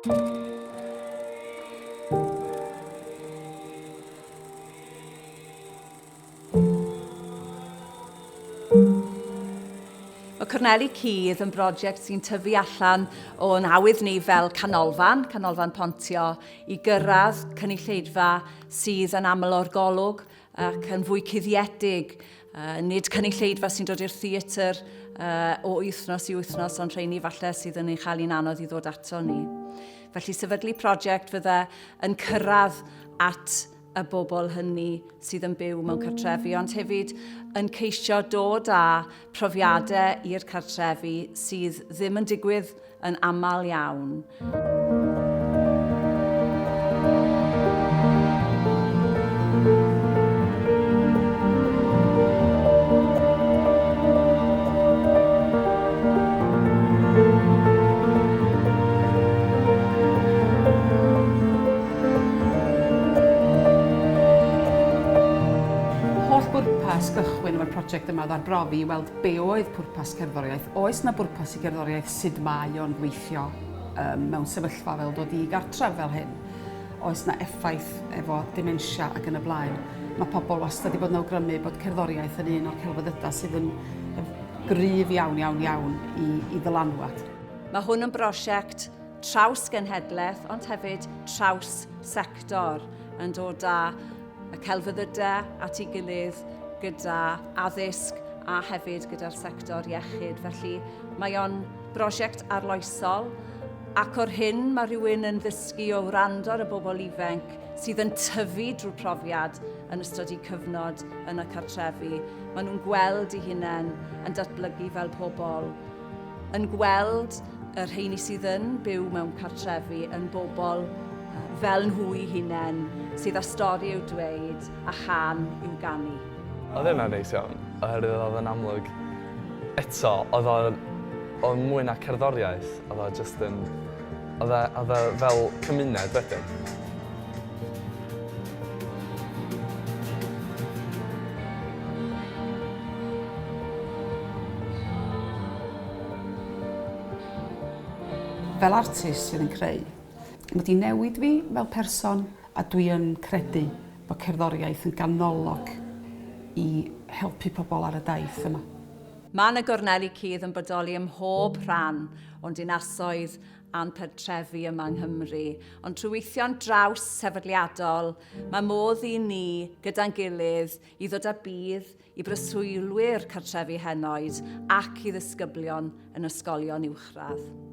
Mae Corneli Cudd yn brosiect sy'n tyfu allan o'n awydd ni fel canolfan pontio, i gyrraedd cynulleidfa sydd yn aml o'r golwg ac yn fwy cuddiedig. Nid cynulleidfa sy'n dod i'r theatr o wythnos i wythnos, ond rheini falle sydd yn ei chael i'n anodd i ddod ato ni. Felly sefydlu prosiect fydde yn cyrraedd at y bobl hynny sydd yn byw mewn cartrefi, ond hefyd yn ceisio dod â profiadau i'r cartrefi sydd ddim yn digwydd yn aml iawn. Gychwyn efo'r prosiect yma ddarbrofi i weld be oedd pwrpas cerddoriaeth. Oes na bwrpas i gerddoriaeth sut mae o'n gweithio mewn sefyllfa fel dod i gartref fel hyn? Oes na effaith efo dementia ac yn y blaen? Mae pobl wastad wedi bod yn awgrymu bod cerddoriaeth yn un o'r celfyddydau sydd yn gryf iawn i ddylanwad. Mae hwn yn brosiect traws genhedlaeth, ond hefyd traws sector, yn dod â y celfyddydau at ei gilydd gyda addysg a hefyd gyda'r sector iechyd. Felly mae o'n brosiect arloesol, ac o'r hyn mae rhywun yn ddysgu o wrando ar y bobl ifanc sydd yn tyfu drwy'r profiad yn ystod eu cyfnod yn y cartrefi. Maen nhw'n gweld eu hunain yn datblygu fel pobl, yn gweld yr rheini sydd yn byw mewn cartrefi yn bobl fel nhw eu hunain, sydd â stori i'w dweud a chan i'w ganu. Oedd hynna'n neis iawn, oherwydd oedd yn amlwg. Eto, oedd o'n mwy na cerddoriaeth, oedd o jyst yn... Oedd e fel cymuned wedyn. Fel artist sydd yn creu, mae wedi newid fi fel person, a dwi yn credu bod cerddoriaeth yn ganolog i helpu pobl ar y daith yma. Mae Corneli Cudd yn bodoli ym mhob rhan o'n dinasoedd a'n pentrefi yma yng Nghymru, ond trwy weithio'n draws sefydliadol, mae modd i ni gyda'n gilydd i ddod â budd i breswylwyr cartrefi henoed ac i ddisgyblion yn ysgolion uwchradd.